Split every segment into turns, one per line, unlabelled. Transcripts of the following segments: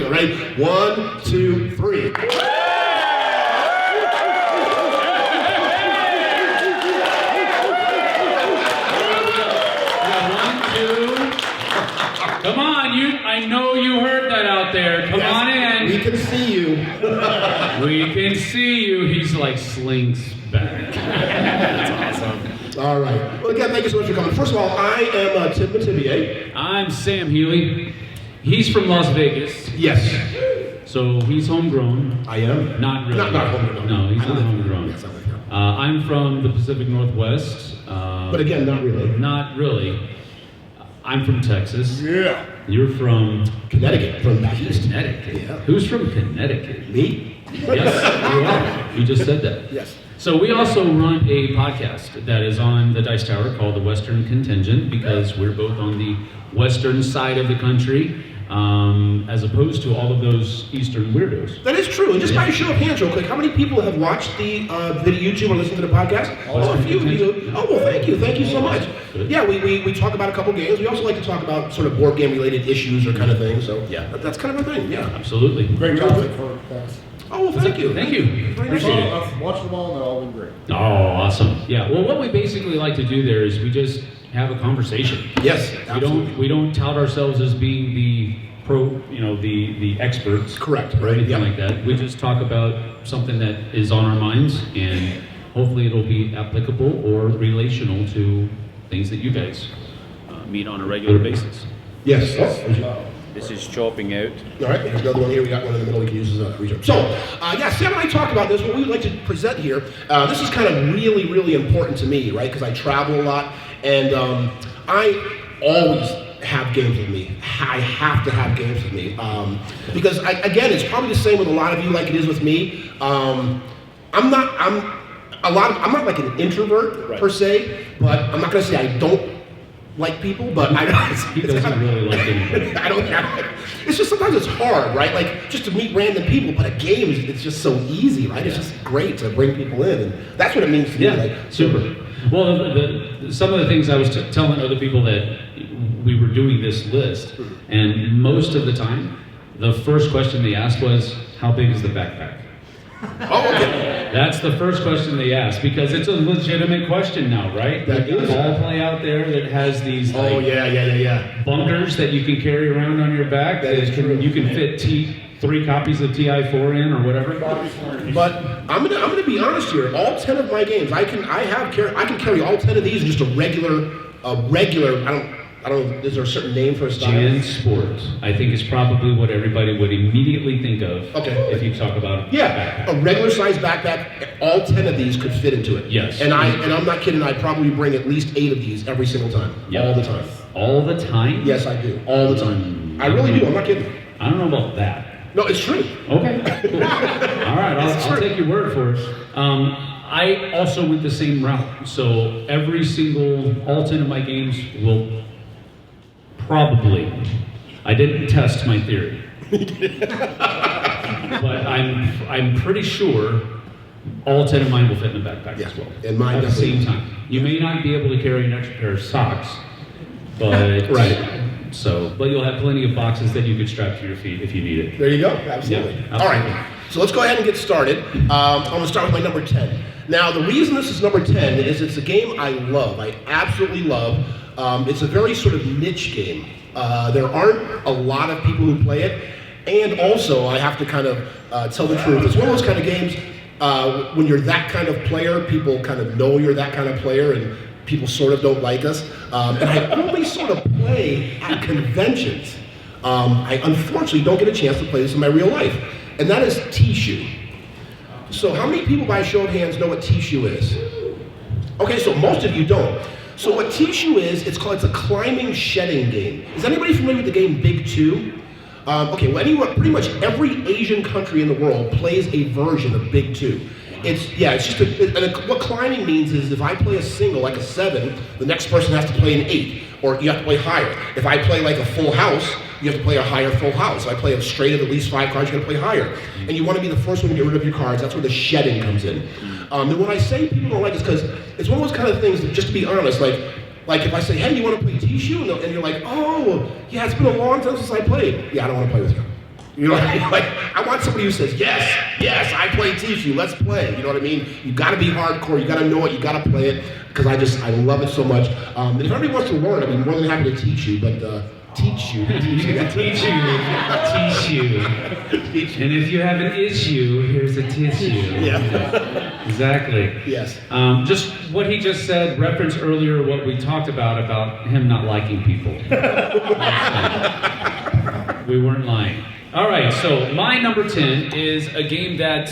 together. Ready? 1, 2, 3.
Come on, I know you heard that out there. Come on in.
We can see you.
We can see you. He's like slinks back. That's awesome.
All right. Well, again, thank you so much for coming. First of all, I am Timm Metivier.
I'm Sam Healey. He's from Las Vegas.
Yes.
So he's homegrown.
I am.
Not really.
Not homegrown.
No, he's not homegrown.
Yes, I live here.
I'm from the Pacific Northwest.
But again, not really.
Not really. I'm from Texas.
Yeah.
You're from
Connecticut, from back east.
Connecticut.
Yeah.
Who's from Connecticut?
Me?
Yes, you are. You just said that.
Yes.
So we also run a podcast that is on the Dice Tower called The Western Contingent because we're both on the western side of the country as opposed to all of those eastern weirdos.
That is true. And just by a show of hands real quick, how many people have watched the video YouTube or listened to the podcast? Oh, a few of you. Oh, well, thank you. Thank you so much.
Good.
Yeah, we talk about a couple games. We also like to talk about sort of board game related issues or kind of things. So
yeah,
that's kind of our thing. Yeah.
Absolutely.
Great topic for us.
Oh, well, thank you.
Thank you.
Appreciate it.
I've watched them all and they've all been great.
Oh, awesome. Yeah, well, what we basically like to do there is we just have a conversation.
Yes, absolutely.
We don't tout ourselves as being the the experts.
Correct.
Or anything like that. We just talk about something that is on our minds, and hopefully it'll be applicable or relational to things that you guys meet on a regular basis.
Yes.
This is chopping out.
All right, there's another one here. We got one in the middle we can use as a reserve. So, yeah, Sam and I talked about this. What we would like to present here, this is kind of really, really important to me, right? Because I travel a lot, and I always have games with me. I have to have games with me. Because, again, it's probably the same with a lot of you like it is with me. I'm not like an introvert, per se, but I'm not going to say I don't like people, but I don't.
He doesn't really like anybody.
I don't have it. It's just sometimes it's hard, right? Like just to meet random people, but a game it's just so easy, right? It's just great to bring people in, and that's what it means to me. Like,
super. Well, some of the things I was telling other people that we were doing this list, and most of the time, the first question they asked was, "How big is the backpack?"
Oh, okay.
That's the first question they ask because it's a legitimate question now, right?
That
There's
is.
a ball play out there that has these
yeah.
bunkers that you can carry around on your back.
That is true.
You can fit 3 copies of TI4 in or whatever.
But I'm gonna be honest here. All 10 of my games, I can carry all 10 of these in just a regular. I don't know. Is there a certain name for a style?
Jan Sport, I think, is probably what everybody would immediately think of.
Okay.
If you talk about
a regular size backpack. All 10 of these could fit into it.
Yes.
And I'm not kidding. I probably bring at least 8 of these every single time.
Yep.
All the time.
All the time?
Yes, I do. All the time. I really do. I'm not kidding.
I don't know about that.
No, it's true.
Okay. Cool. All right, I'll take your word for it. I also went the same route. So all 10 of my games will probably, I didn't test my theory, but I'm pretty sure all 10 of mine will fit in a backpack as well.
And mine
at the same time. You may not be able to carry an extra pair of socks, but but you'll have plenty of boxes that you could strap to your feet if you need it.
There you go. Absolutely.
Yeah,
All right. So let's go ahead and get started. I'm going to start with my number 10. Now, the reason this is number 10 is it's a game I love. I absolutely love. It's a very sort of niche game. There aren't a lot of people who play it. And also, I have to kind of tell the truth. It's one of those kind of games, when you're that kind of player, people kind of know you're that kind of player, and people sort of don't like us. And I only sort of play at conventions. I unfortunately don't get a chance to play this in my real life. And that is Tishu. So how many people by a show of hands know what Tishu is? Okay, so most of you don't. So what Tishu is, it's a climbing shedding game. Is anybody familiar with the game Big Two? Okay, well, pretty much every Asian country in the world plays a version of Big Two. What climbing means is if I play a single, like a 7, the next person has to play an 8, or you have to play higher. If I play like a full house, you have to play a higher full house. If I play a straight of at least 5 cards, you're gonna play higher. And you wanna be the first one to get rid of your cards. That's where the shedding comes in. And when I say people don't like it, it's because it's one of those kind of things that, just to be honest, like if I say, hey, you wanna play Tishu? And you're like, oh, yeah, it's been a long time since I played. Yeah, I don't wanna play with you. You know what I mean? Like, I want somebody who says, yes, I play Tishu, let's play. You know what I mean? You gotta be hardcore, you gotta know it, you gotta play it, because I love it so much. And if anybody wants to learn, I'd be more than happy to teach you, but teach you.
Teach you. And if you have an issue, here's a tissue.
Yeah.
Exactly.
Yes.
Just what he just said, reference earlier what we talked about him not liking people. We weren't lying. All right, so my number 10 is a game that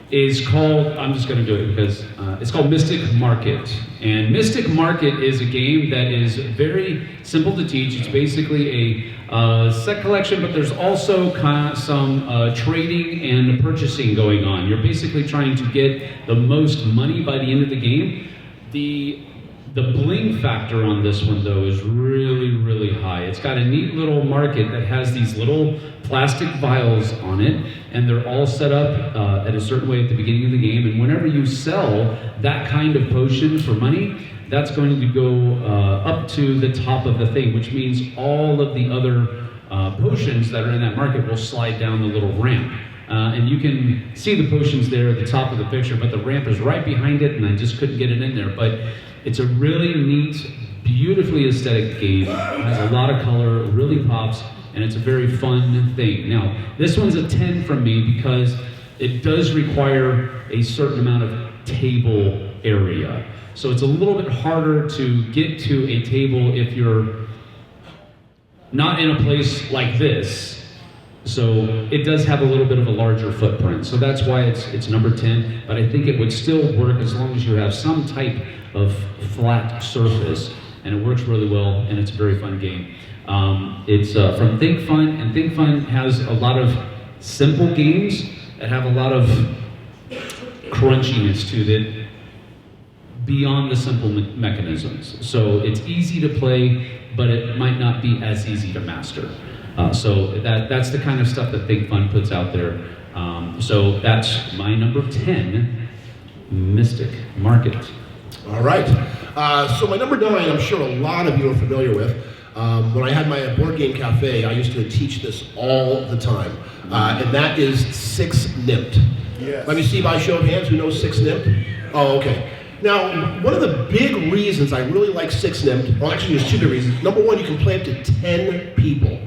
is called, I'm just going to do it because it's called Mystic Market. And Mystic Market is a game that is very simple to teach. It's basically a set collection, but there's also some trading and purchasing going on. You're basically trying to get the most money by the end of the game. The bling factor on this one, though, is really, really high. It's got a neat little market that has these little plastic vials on it, and they're all set up at a certain way at the beginning of the game. And whenever you sell that kind of potion for money, that's going to go up to the top of the thing, which means all of the other potions that are in that market will slide down the little ramp. And you can see the potions there at the top of the picture, but the ramp is right behind it, and I just couldn't get it in there. But it's a really neat, beautifully aesthetic game. It has a lot of color, really pops, and it's a very fun thing. Now, this one's a 10 from me because it does require a certain amount of table area. So it's a little bit harder to get to a table if you're not in a place like this. So it does have a little bit of a larger footprint. So that's why it's number 10, but I think it would still work as long as you have some type of flat surface, and it works really well, and it's a very fun game. It's from Think Fun, and Think Fun has a lot of simple games that have a lot of crunchiness to it beyond the simple mechanisms. So it's easy to play, but it might not be as easy to master. So that's the kind of stuff that Think Fun puts out there. So that's my number 10, Mystic Market.
All right. So my number 9, I'm sure a lot of you are familiar with. When I had my board game cafe, I used to teach this all the time. And that is 6 Nimmt.
Yes.
Let me see by show of hands who knows 6 Nimmt. Oh, okay. Now, one of the big reasons I really like 6 Nimmt, well actually there's 2 big reasons. Number 1, you can play up to 10 people.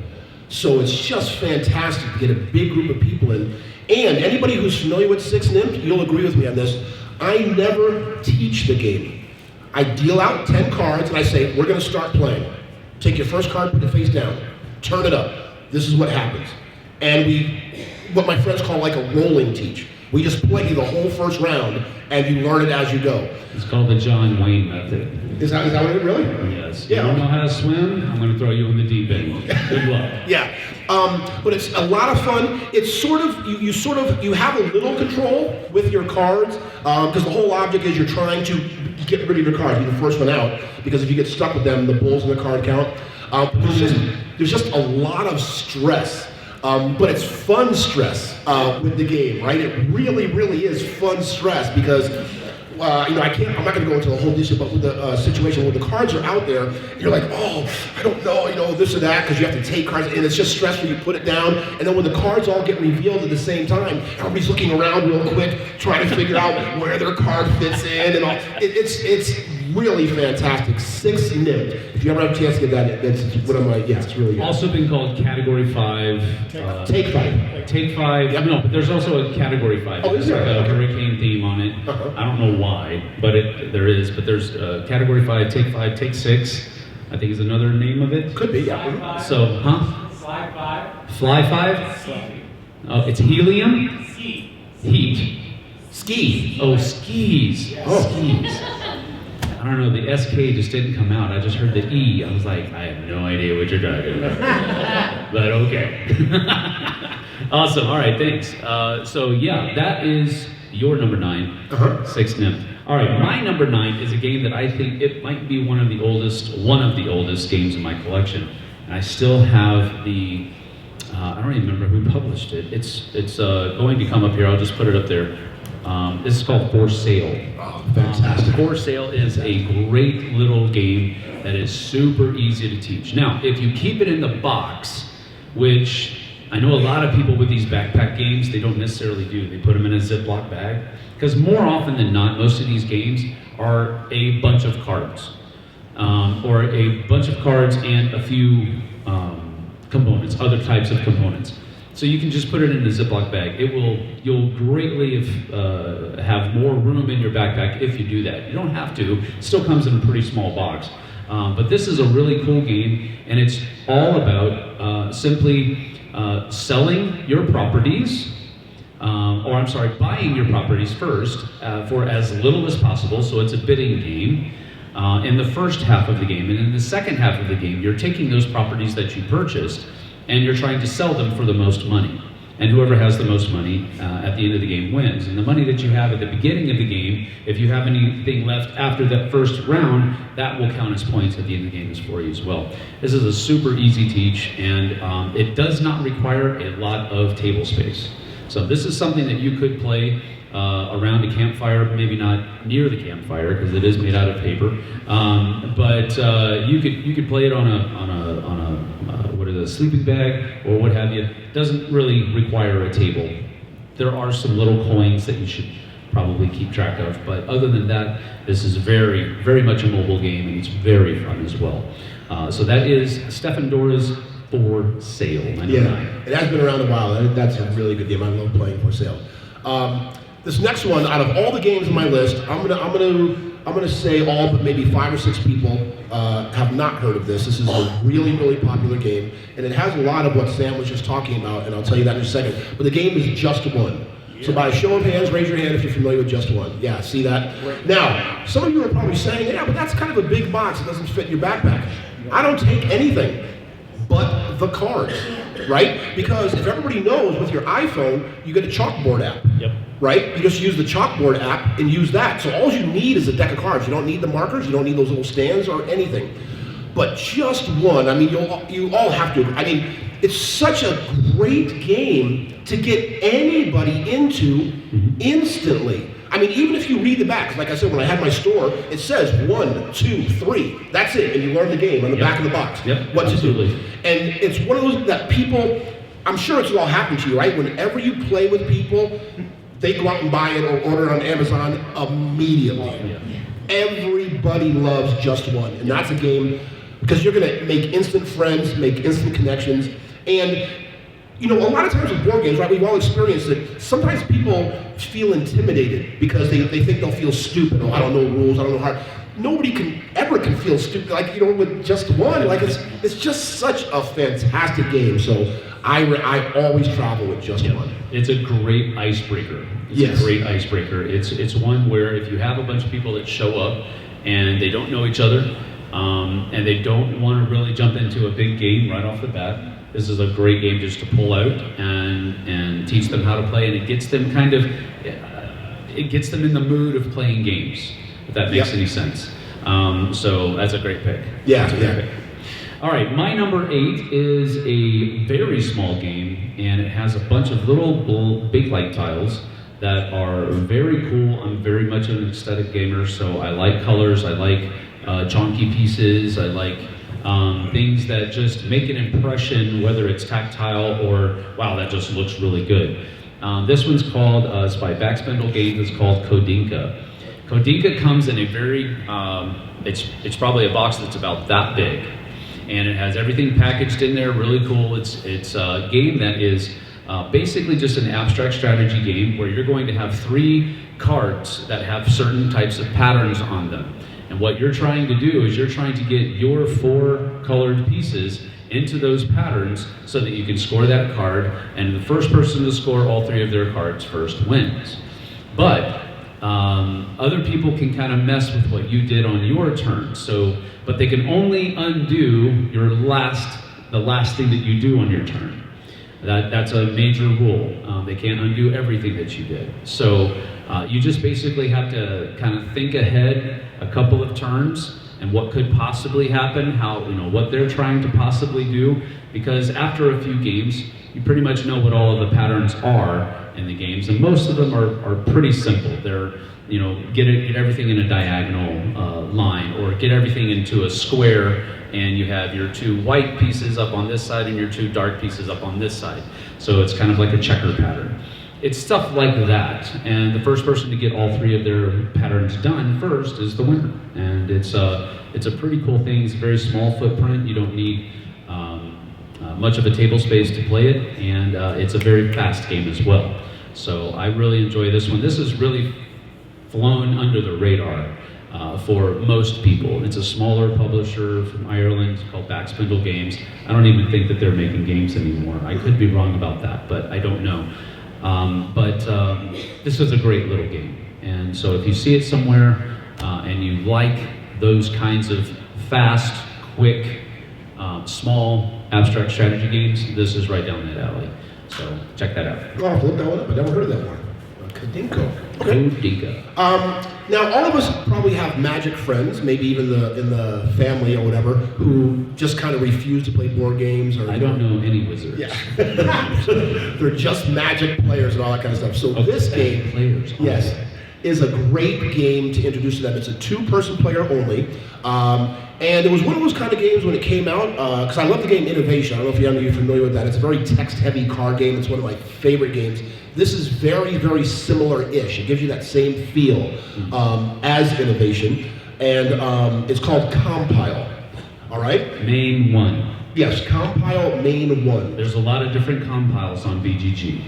So it's just fantastic to get a big group of people in. And anybody who's familiar with 6 Nimmt, you'll agree with me on this, I never teach the game. I deal out 10 cards and I say, we're gonna start playing. Take your first card, put it face down, turn it up. This is what happens. And what my friends call like a rolling teach. We just play the whole first round and you learn it as you go.
It's called the John Wayne method.
Is that what it really?
Yes.
Yeah.
You don't know how to swim? I'm going to throw you in the deep end. Good luck.
Yeah. But it's a lot of fun. It's sort of, you have a little control with your cards, because the whole object is you're trying to get rid of your cards, be the first one out, because if you get stuck with them, the bulls in the card count. There's just a lot of stress. But it's fun stress with the game, right? It really, really is fun stress because, I'm not going to go into the whole issue, but with the situation where the cards are out there, you're like, oh, I don't know, this or that, because you have to take cards, and it's just stressful. You put it down, and then when the cards all get revealed at the same time, everybody's looking around real quick, trying to figure out where their card fits in, and all. It's really fantastic. 6 Nimmt. If you ever have a chance to get that, that's one of my, it's really good.
Also been called Category 5.
Take 5.
Take 5.
Yep.
No, but there's also a Category 5.
Oh, is there?
There's like a hurricane theme on it.
Uh-huh.
I don't know why, but there is. But there's Category 5, Take 6, I think is another name of it.
Could be, yeah.
So,
Fly 5.
Fly 5? Oh, it's helium? Heat.
Ski.
Oh, skis. Skis. I don't know, the SK just didn't come out. I just heard the E. I was like, I have no idea what you're talking about. But okay. Awesome, all right, thanks. So yeah, that is your number 9, 6 Nimmt. All right, my number 9 is a game that I think it might be one of the oldest games in my collection. And I still have the, I don't even remember who published it. It's going to come up here, I'll just put it up there. This is called For Sale.
Oh, fantastic.
For Sale is a great little game that is super easy to teach. Now, if you keep it in the box, which I know a lot of people with these backpack games, they don't necessarily do. They put them in a Ziploc bag. Because more often than not, most of these games are a bunch of cards. Or a bunch of cards and a few components, other types of components. So you can just put it in a Ziploc bag. You'll greatly have more room in your backpack if you do that. You don't have to. It still comes in a pretty small box. But this is a really cool game, and it's all about simply selling your properties, buying your properties first for as little as possible. So it's a bidding game in the first half of the game. And in the second half of the game, you're taking those properties that you purchased and you're trying to sell them for the most money. And whoever has the most money at the end of the game wins. And the money that you have at the beginning of the game, if you have anything left after that first round, that will count as points at the end of the game for you as well. This is a super easy teach, and it does not require a lot of table space. So this is something that you could play around a campfire, maybe not near the campfire because it is made out of paper, but you could play it on a sleeping bag or what have you. It doesn't really require a table. There are some little coins that you should probably keep track of, but other than that, this is very, very much a mobile game, and it's very fun as well. So that is Stefan Dora's For Sale.
Yeah, it has been around a while. That's a really good game. I love playing For Sale. This next one, out of all the games on my list, I'm gonna say all but maybe 5 or 6 people have not heard of this. This is a really, really popular game, and it has a lot of what Sam was just talking about, and I'll tell you that in a second. But the game is Just One. So by a show of hands, raise your hand if you're familiar with Just One. Yeah, see that? Now, some of you are probably saying, yeah, but that's kind of a big box. It doesn't fit in your backpack. I don't take anything but the cards, right? Because if everybody knows with your iPhone, you get a chalkboard app.
Yep.
Right? You just use the chalkboard app and use that. So all you need is a deck of cards. You don't need the markers, you don't need those little stands or anything. But Just One, I mean, you all have to. I mean, it's such a great game to get anybody into instantly. I mean, even if you read the back, like I said, when I had my store, it says 1, 2, 3. That's it, and you learn the game on the back of the box. What to do. And it's one of those that people, I'm sure it's all happened to you, right? Whenever you play with people, they go out and buy it or order it on Amazon immediately. Everybody loves Just One, and that's a game because you're going to make instant friends, make instant connections, and you know, a lot of times with board games, right, we've all experienced it, sometimes people feel intimidated because they think they'll feel stupid. Oh, I don't know rules, I don't know how. Nobody ever can feel stupid, like, you know, with Just One. Like, it's just such a fantastic game. So I always travel with Just One.
It's a great icebreaker. It's a great icebreaker. It's one where if you have a bunch of people that show up and they don't know each other, and they don't want to really jump into a big game right off the bat, this is a great game just to pull out and teach them how to play, and it gets them in the mood of playing games, if that makes any sense. So that's a great pick. Pick. All right, my number 8 is a very small game, and it has a bunch of little big light tiles that are very cool. I'm very much an aesthetic gamer, so I like colors, I like chunky pieces, I like things that just make an impression, whether it's tactile or, wow, that just looks really good. This one's called, it's by Backspindle Games, it's called Kodinka. Kodinka comes in a very, it's probably a box that's about that big. And it has everything packaged in there, really cool. It's a game that is basically just an abstract strategy game where you're going to have 3 cards that have certain types of patterns on them. And what you're trying to do is you're trying to get your 4 colored pieces into those patterns so that you can score that card, and the first person to score all 3 of their cards first wins. But other people can kind of mess with what you did on your turn, but they can only undo the last thing that you do on your turn. That's a major rule. They can't undo everything that you did. So you just basically have to kind of think ahead a couple of turns and what could possibly happen, what they're trying to possibly do, because after a few games, you pretty much know what all of the patterns are in the games, and most of them are pretty simple. They're, get everything in a diagonal line, or get everything into a square, and you have your 2 white pieces up on this side and your 2 dark pieces up on this side. So it's kind of like a checker pattern. It's stuff like that, and the first person to get all 3 of their patterns done first is the winner. And it's a pretty cool thing. It's a very small footprint. You don't need much of a table space to play it, and it's a very fast game as well. So I really enjoy this one. This has really flown under the radar for most people. It's a smaller publisher from Ireland called Backspindle Games. I don't even think that they're making games anymore. I could be wrong about that, but I don't know. This is a great little game. And so if you see it somewhere and you like those kinds of fast, quick, small, abstract strategy games, this is right down that alley. So check that out.
I'll have to look that one up. I never heard of that one. Kadinko.
Kadinko.
Now, all of us probably have Magic friends, maybe even in the family or whatever, who just kind of refuse to play board games. Or
I don't know any wizards.
Yeah, they're just Magic players and all that kind of stuff. So this game,
players.
Yes, is a great game to introduce to them. It's a 2-person player only. And it was one of those kind of games when it came out, because I love the game Innovation. I don't know if you're familiar with that. It's a very text-heavy card game. It's one of my favorite games. This is very, very similar-ish. It gives you that same feel as Innovation. And it's called Compile. All right?
Main 1.
Yes, Compile Main 1.
There's a lot of different compiles on BGG.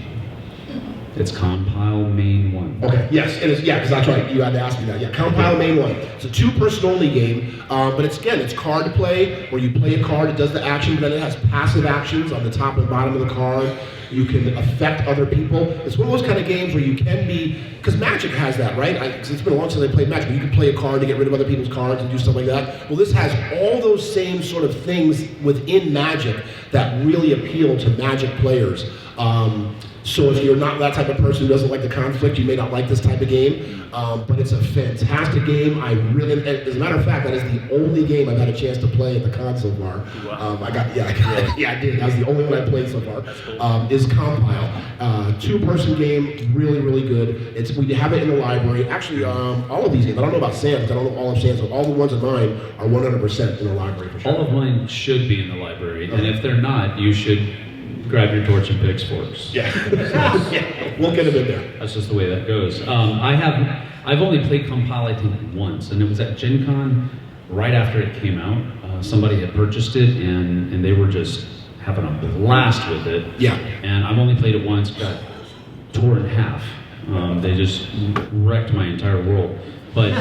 It's Compile Main 1.
Okay, yes, it is. Yeah, because that's right. You had to ask me that. Yeah, Compile Main 1. It's a 2-person only game, but it's card play, where you play a card, it does the action, but then it has passive actions on the top and bottom of the card. You can affect other people. It's one of those kind of games where you can be, because Magic has that, right? Because it's been a long time since I played Magic. You can play a card to get rid of other people's cards and do stuff like that. Well, this has all those same sort of things within Magic that really appeal to Magic players. So if you're not that type of person who doesn't like the conflict, you may not like this type of game, but it's a fantastic game. As a matter of fact, that is the only game I've had a chance to play at the console bar. I did. That was the only one I played so far. Is Compile. 2-person game, really, really good. We have it in the library. Actually, all of these games, I don't know about Sam's, I don't know all of Sam's, but all the ones of mine are 100% in the library for sure.
All of mine should be in the library, and if they're not, you should grab your torch and pitchforks.
Yeah. Yeah, we'll get them in there.
That's just the way that goes. I've only played Compile, I think, once, and it was at Gen Con right after it came out. Somebody had purchased it, and they were just having a blast with it.
Yeah.
And I've only played it once, got torn in half. They just wrecked my entire world. But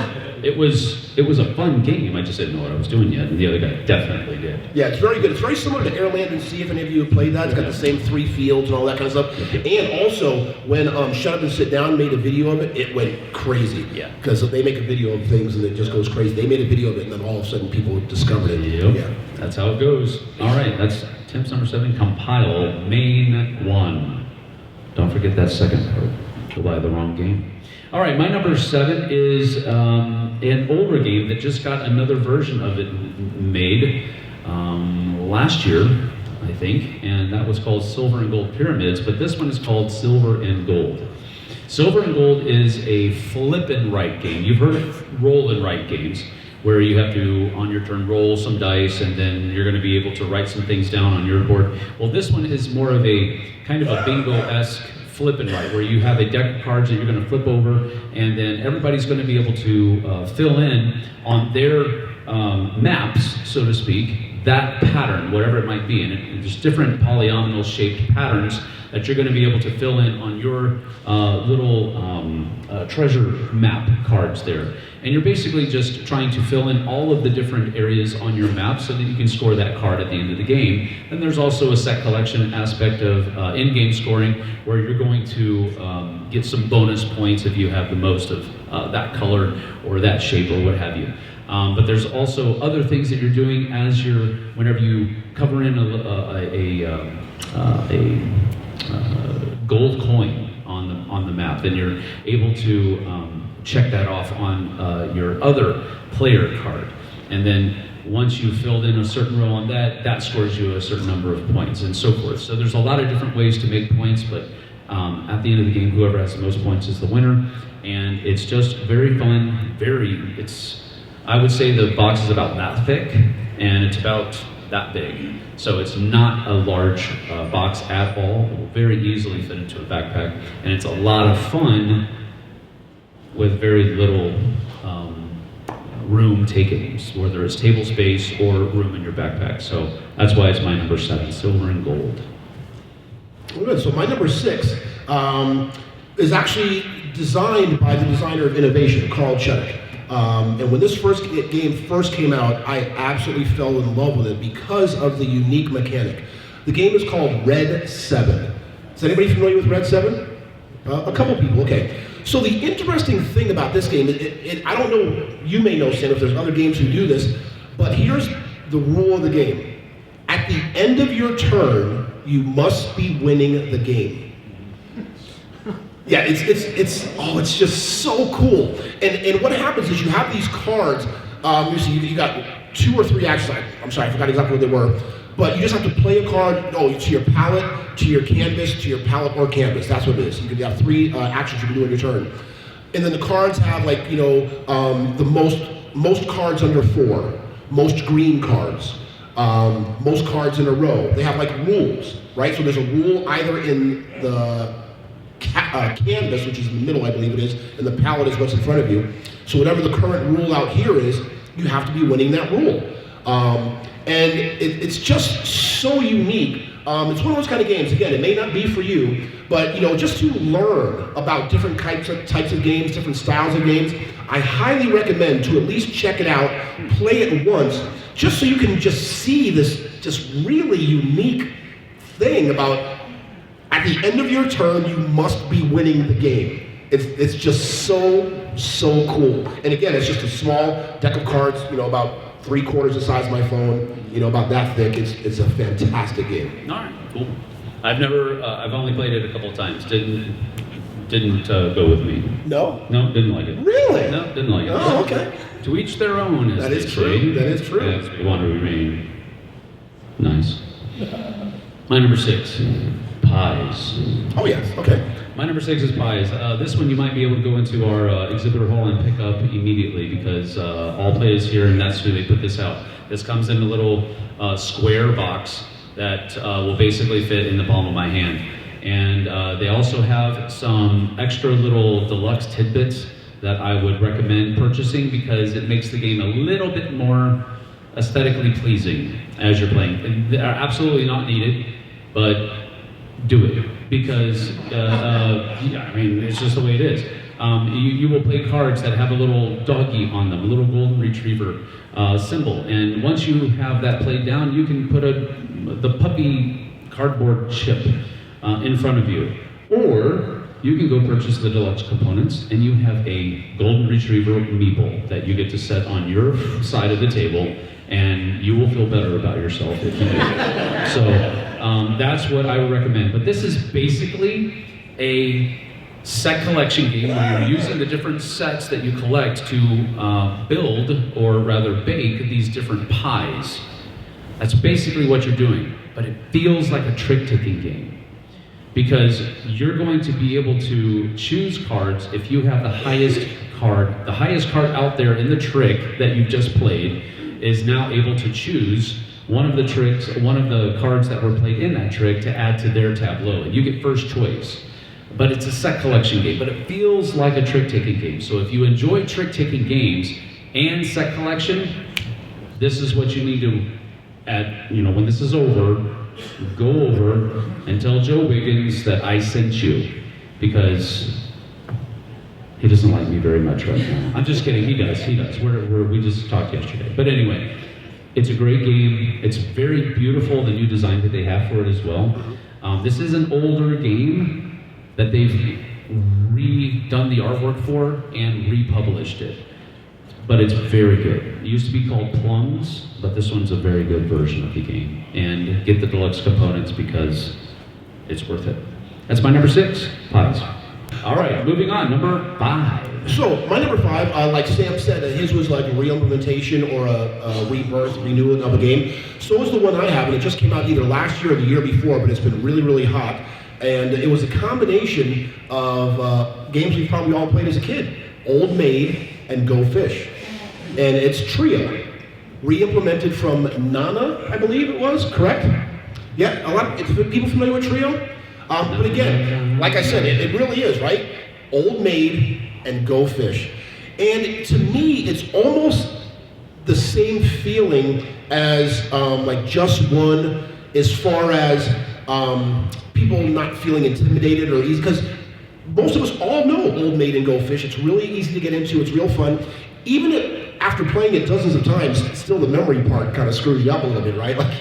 it was a fun game. I just didn't know what I was doing yet, and the other guy definitely did.
Yeah, it's very good. It's very similar to Air, Land, and Sea, if any of you have played that. It's got the same 3 fields and all that kind of stuff. And also, when Shut Up and Sit Down made a video of it, it went crazy.
Yeah.
Because they make a video of things and it just goes crazy. They made a video of it, and then all of a sudden people discovered it.
Yep.
Yeah.
That's how it goes. All right, that's Timm's number 7, Compile Main 1. Don't forget that second part. You'll buy the wrong game. All right, my number 7 is an older game that just got another version of it made last year, I think, and that was called Silver and Gold Pyramids, but this one is called Silver and Gold. Silver and Gold is a flip and write game. You've heard of roll and write games, where you have to, on your turn, roll some dice, and then you're going to be able to write some things down on your board. Well, this one is more of a kind of a bingo-esque flip and write, where you have a deck of cards that you're going to flip over, and then everybody's going to be able to fill in on their maps, so to speak, that pattern, whatever it might be. And there's different polynomial shaped patterns that you're going to be able to fill in on your little treasure map cards there. And you're basically just trying to fill in all of the different areas on your map so that you can score that card at the end of the game. And there's also a set collection aspect of in-game scoring, where you're going to get some bonus points if you have the most of that color or that shape or what have you. But there's also other things that you're doing as whenever you cover in a gold coin on the map, then you're able to check that off on your other player card. And then once you've filled in a certain row on that scores you a certain number of points and so forth. So there's a lot of different ways to make points, but at the end of the game, whoever has the most points is the winner. And it's just very fun, I would say the box is about that thick, and it's about that big. So it's not a large box at all. It will very easily fit into a backpack, and it's a lot of fun with very little room taken, whether it's table space or room in your backpack. So that's why it's my number 7, silver and gold.
Good. So my number 6 is actually designed by the designer of innovation, Carl Chetik. And when this game first came out, I absolutely fell in love with it because of the unique mechanic. The game is called Red 7. Is anybody familiar with Red 7? A couple people, okay. So the interesting thing about this game, I don't know, you may know, Sam, if there's other games who do this, but here's the rule of the game. At the end of your turn, you must be winning the game. Yeah, it's just so cool. And what happens is you have these cards. You see, you got 2 or 3 actions. I'm sorry, I forgot exactly what they were. But you just have to play a card. To your palette, to your canvas, to your palette or canvas. That's what it is. You can have 3 actions you can do on your turn. And then the cards have the most cards under 4, most green cards, most cards in a row. They have rules, right? So there's a rule either in the canvas, which is in the middle, I believe it is, and the palette is what's in front of you. So whatever the current rule out here is, you have to be winning that rule. And it's just so unique. It's one of those kind of games, again, it may not be for you, but just to learn about different types of games, different styles of games, I highly recommend to at least check it out, play it once, just so you can just see this just really unique thing about at the end of your turn, you must be winning the game. It's just so cool. And again, it's just a small deck of cards, about 3/4 the size of my phone, about that thick. It's a fantastic game.
All right, cool. I've only played it a couple of times. Didn't go with me.
No?
No, didn't like it.
Really?
No, didn't like it.
Oh, okay.
To each their own, as
That
they
is true.
say.
That is true.
As we want to remain nice. My number 6, pies.
Oh, yes. Okay.
My number 6 is pies. This one you might be able to go into our exhibitor hall and pick up immediately because all play is here, and that's who they put this out. This comes in a little square box that will basically fit in the palm of my hand. And they also have some extra little deluxe tidbits that I would recommend purchasing because it makes the game a little bit more aesthetically pleasing as you're playing. And they are absolutely not needed, but do it because it's just the way it is. You will play cards that have a little doggy on them, a little golden retriever symbol, and once you have that played down, you can put the puppy cardboard chip in front of you, or you can go purchase the deluxe components, and you have a golden retriever meeple that you get to set on your side of the table, and you will feel better about yourself if you do. So that's what I would recommend. But this is basically a set collection game where you're using the different sets that you collect to build, or rather bake, these different pies. That's basically what you're doing, but it feels like a trick-taking game because you're going to be able to choose cards if you have the highest card out there in the trick that you've just played is now able to choose one of the cards that were played in that trick to add to their tableau, and you get first choice. But it's a set collection game, but it feels like a trick-taking game. So if you enjoy trick-taking games and set collection, this is what you need to add. When this is over, go over and tell Joe Wiggins that I sent you, because he doesn't like me very much right now. I'm just kidding, he does. We just talked yesterday. But anyway, it's a great game. It's very beautiful, the new design that they have for it as well. This is an older game that they've redone the artwork for and republished it. But it's very good. It used to be called Plums, but this one's a very good version of the game. And get the deluxe components because it's worth it. That's my number 6, pies. All right, moving on, number 5.
So my number 5, like Sam said, his was like a re-implementation or a rebirth, renewal of a game. So is the one I have, and it just came out either last year or the year before, but it's been really, really hot. And it was a combination of games we probably all played as a kid, Old Maid and Go Fish. and it's Trio, re-implemented from Nana, I believe it was, correct? Yeah, a lot of people familiar with Trio? But again, like I said, it really is, right? Old maid and go fish. And to me, it's almost the same feeling as like Just One, as far as people not feeling intimidated or easy, because most of us all know Old Maid and Go Fish. It's really easy to get into, it's real fun. Even after playing it dozens of times, still the memory part kind of screws you up a little bit, right? Like,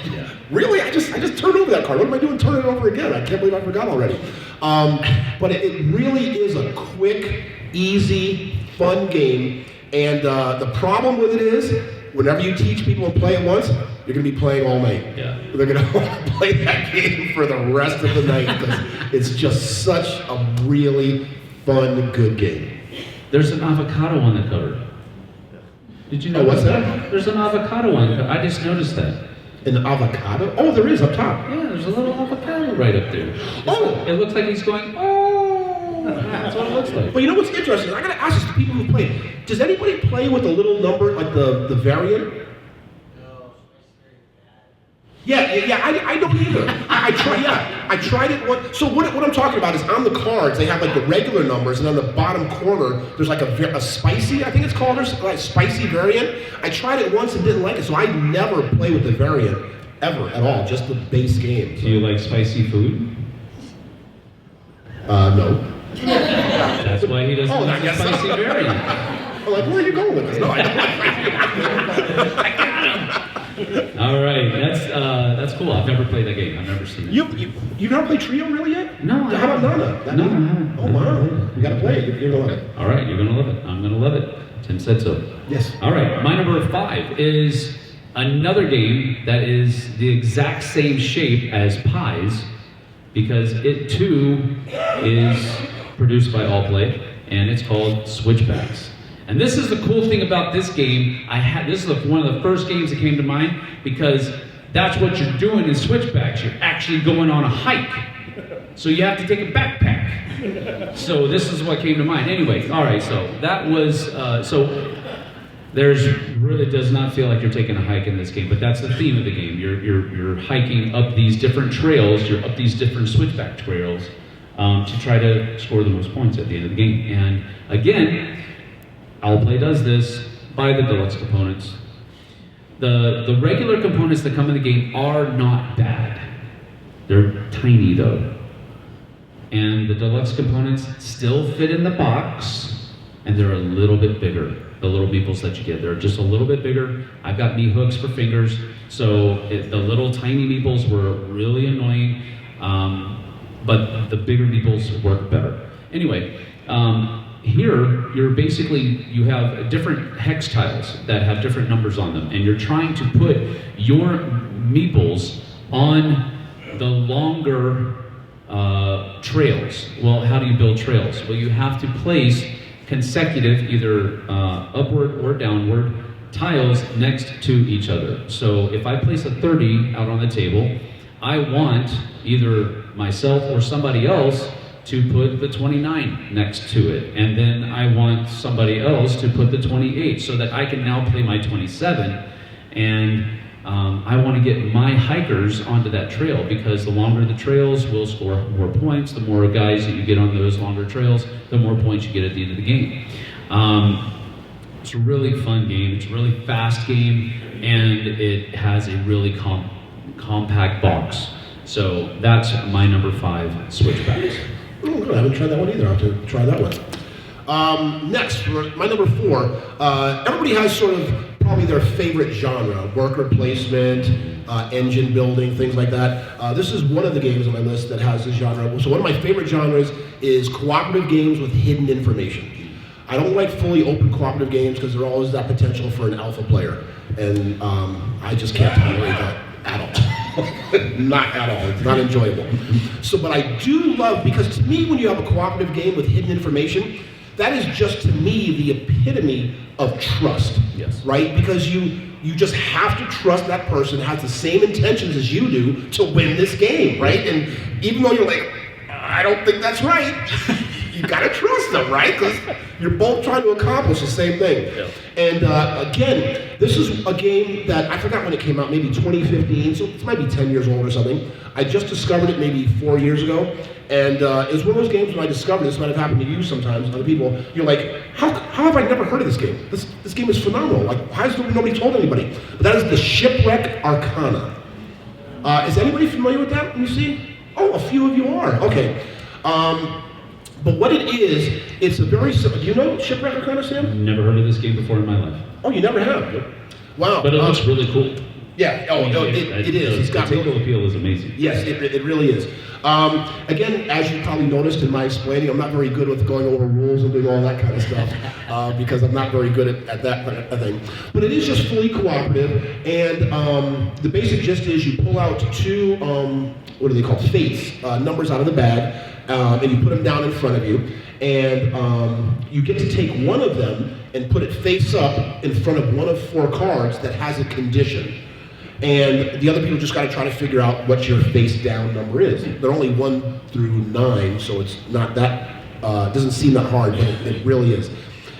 really? I just turned over that card. What am I doing turning it over again? I can't believe I forgot already. But it really is a quick, easy, fun game. And the problem with it is, whenever you teach people and play it once, you're going to be playing all night.
Yeah.
They're going to play that game for the rest of the night because it's just such a really fun, good game.
There's an avocado on the cover. Did you know?
Oh, what's that?
There's an avocado on the cover. I just noticed that.
An avocado? Oh, there is up top.
Yeah, there's a little avocado right up there. It looks like he's going, oh! That's what it looks like.
But you know what's interesting? I got to ask this to people who play. Does anybody play with the little number, like the variant? Yeah, I don't either. I tried it once. So what I'm talking about is on the cards, they have like the regular numbers, and on the bottom corner, there's like a spicy, I think it's called, or like spicy variant. I tried it once and didn't like it, so I never play with the variant, ever, at all, just the base game. So.
Do you like spicy food?
No.
That's why he doesn't like the
guess so.
spicy variant.
I'm like, where are you going with this? No, I don't.
All right, that's cool. I've never played that game. I've never seen it.
You've never played Trio really yet?
No, I
How about
haven't.
Nana?
No, I haven't.
Oh, wow. You gotta play it. You're gonna love it.
All right, you're gonna love it. I'm gonna love it. Tim said so.
Yes.
All right, my number 5 is another game that is the exact same shape as Pies, because it too is produced by Allplay, and it's called Switchbacks. And this is the cool thing about this game. This is one of the first games that came to mind, because that's what you're doing in Switchbacks. You're actually going on a hike. So you have to take a backpack. So this is what came to mind. Anyway, all right, so that was, there's really does not feel like you're taking a hike in this game, but that's the theme of the game. You're hiking up these different trails, you're up these different switchback trails to try to score the most points at the end of the game. And again, Allplay does this by the deluxe components. The regular components that come in the game are not bad. They're tiny though. And the deluxe components still fit in the box, and they're a little bit bigger. The little meeples that you get, they're just a little bit bigger. I've got meat hooks for fingers, so the little tiny meeples were really annoying, but the bigger meeples work better. Anyway, here, you have different hex tiles that have different numbers on them, and you're trying to put your meeples on the longer trails. Well, how do you build trails? Well, you have to place consecutive, either upward or downward, tiles next to each other. So if I place a 30 out on the table, I want either myself or somebody else to put the 29 next to it. And then I want somebody else to put the 28 so that I can now play my 27. And I want to get my hikers onto that trail, because the longer the trails will score more points. The more guys that you get on those longer trails, the more points you get at the end of the game. It's a really fun game. It's a really fast game, and it has a really compact box. So that's my number 5, Switchbacks.
Oh, good. I haven't tried that one either. I'll have to try that one. Next, for my number 4, everybody has sort of probably their favorite genre: worker placement, engine building, things like that. This is one of the games on my list that has this genre. So one of my favorite genres is cooperative games with hidden information. I don't like fully open cooperative games because there's always that potential for an alpha player, and I just can't tolerate that at all. Not at all. It's not enjoyable. So, but I do love, because to me, when you have a cooperative game with hidden information, that is just, to me, the epitome of trust.
Yes.
Right? Because you just have to trust that person has the same intentions as you do to win this game, right? And even though you're like, I don't think that's right, you you gotta trust them, right? Because you're both trying to accomplish the same thing.
Yeah.
And again, this is a game that I forgot when it came out, maybe 2015, so it might be 10 years old or something. I just discovered it maybe 4 years ago, and it was one of those games when I discovered this might have happened to you sometimes, other people. You're like, how have I never heard of this game? This game is phenomenal. Like, why has nobody told anybody? But that is the Shipwreck Arcana. Is anybody familiar with that? Let me see. Oh, a few of you are. Okay. But what it is, it's a very simple. Do you know Shipwreck Arcana, Sam?
Never heard of this game before in my life.
Oh, you never have? Wow.
But it looks really cool.
Yeah, it is. It's got
the technical appeal is amazing.
Yes, it really is. Again, as you probably noticed in my explaining, I'm not very good with going over rules and doing all that kind of stuff because I'm not very good at that kind of thing. But it is just fully cooperative, and the basic gist is you pull out two, what are they called, fates, numbers out of the bag, and you put them down in front of you, and you get to take one of them and put it face up in front of one of 4 cards that has a condition. And the other people just got to try to figure out what your face down number is. They're only 1 through 9, so it's not that, doesn't seem that hard, but it really is.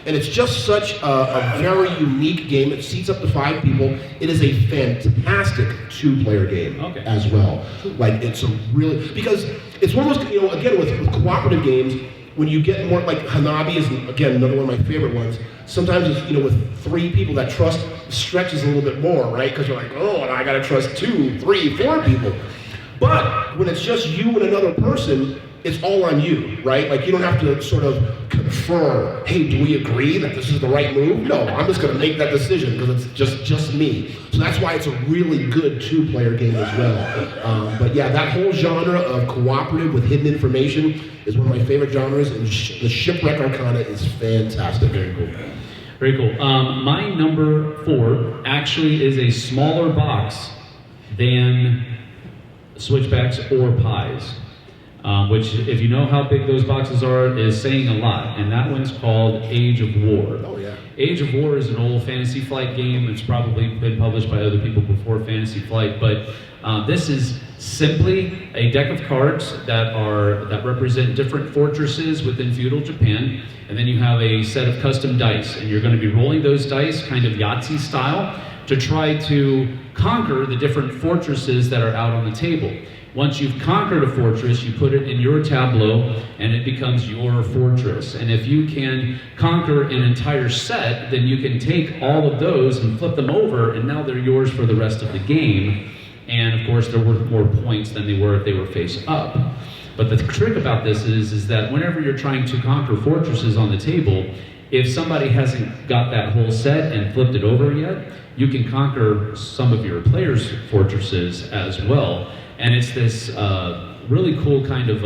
And it's just such a very unique game. It seats up to 5 people. It is a fantastic 2-player game as well. Like, it's a really, because it's one of those, you know, again, with cooperative games, when you get more, like Hanabi is, again, another one of my favorite ones. Sometimes it's, you know, with 3 people, that trust stretches a little bit more, right? Because you're like, oh, and I gotta trust 2, 3, 4 people. But when it's just you and another person, it's all on you, right? Like, you don't have to sort of confer, hey, do we agree that this is the right move? No, I'm just gonna make that decision because it's just me. So that's why it's a really good 2-player game as well. But yeah, that whole genre of cooperative with hidden information is one of my favorite genres, and the Shipwreck Arcana is fantastic.
Very cool. Very cool. My number 4 actually is a smaller box than switchbacks or pies. Which, if you know how big those boxes are, is saying a lot. And that one's called Age of War.
Oh, yeah.
Age of War is an old Fantasy Flight game. It's probably been published by other people before Fantasy Flight, but this is simply a deck of cards that represent different fortresses within feudal Japan, and then you have a set of custom dice, and you're going to be rolling those dice kind of Yahtzee style to try to conquer the different fortresses that are out on the table. Once you've conquered a fortress, you put it in your tableau, and it becomes your fortress. And if you can conquer an entire set, then you can take all of those and flip them over, and now they're yours for the rest of the game. And of course, they're worth more points than they were if they were face up. But the trick about this is that whenever you're trying to conquer fortresses on the table, if somebody hasn't got that whole set and flipped it over yet, you can conquer some of your players' fortresses as well. And it's this really cool kind of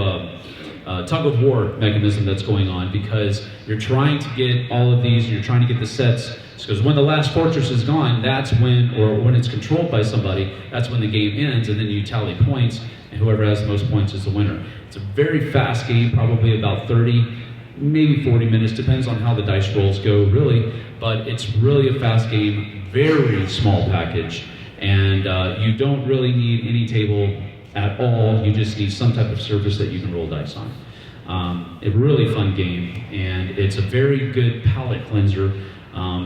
tug-of-war mechanism that's going on, because you're trying to get all of these, you're trying to get the sets, because when the last fortress is gone, that's when, or when it's controlled by somebody, that's when the game ends, and then you tally points, and whoever has the most points is the winner. It's a very fast game, probably about 30, maybe 40 minutes, depends on how the dice rolls go, really, but it's really a fast game, very small package. And you don't really need any table at all. You just need some type of surface that you can roll dice on. A really fun game, and it's a very good palate cleanser,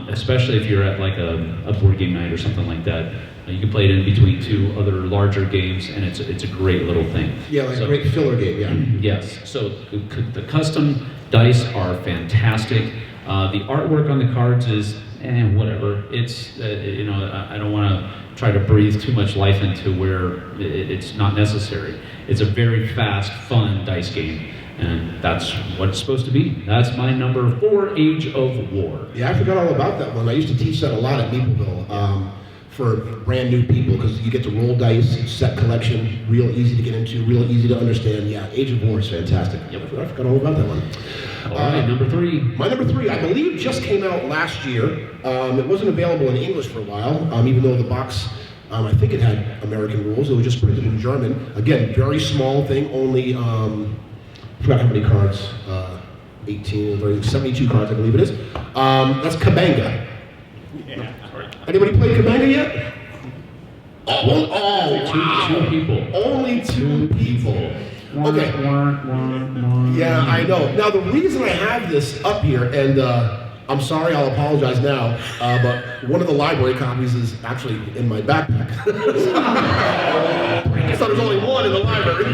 especially if you're at like a board game night or something like that. You can play it in between 2 other larger games, and it's a great little thing.
Yeah, like a great filler game, yeah.
Yes, so the custom dice are fantastic. The artwork on the cards is whatever. It's, you know, I don't want to try to breathe too much life into where it's not necessary. It's a very fast, fun dice game, and that's what it's supposed to be. That's my number 4, Age of War.
Yeah, I forgot all about that one. I used to teach that a lot at Mapleville for brand new people, because you get to roll dice, set collection, real easy to get into, real easy to understand. Yeah, Age of War is fantastic. Yep. I forgot all about that one.
All right, number 3.
My number 3, I believe, just came out last year. It wasn't available in English for a while, even though the box, I think it had American rules. It was just printed in German. Again, very small thing, only, I forgot how many cards, 18, 30, 72 cards, I believe it is. That's Kabanga.
Yeah.
Anybody played Kabanga yet? Oh, wow.
Two people.
Only 2 people. Okay. Yeah, I know. Now, the reason I have this up here, and I'm sorry, I'll apologize now, but one of the library copies is actually in my backpack. I thought there's only one in the library.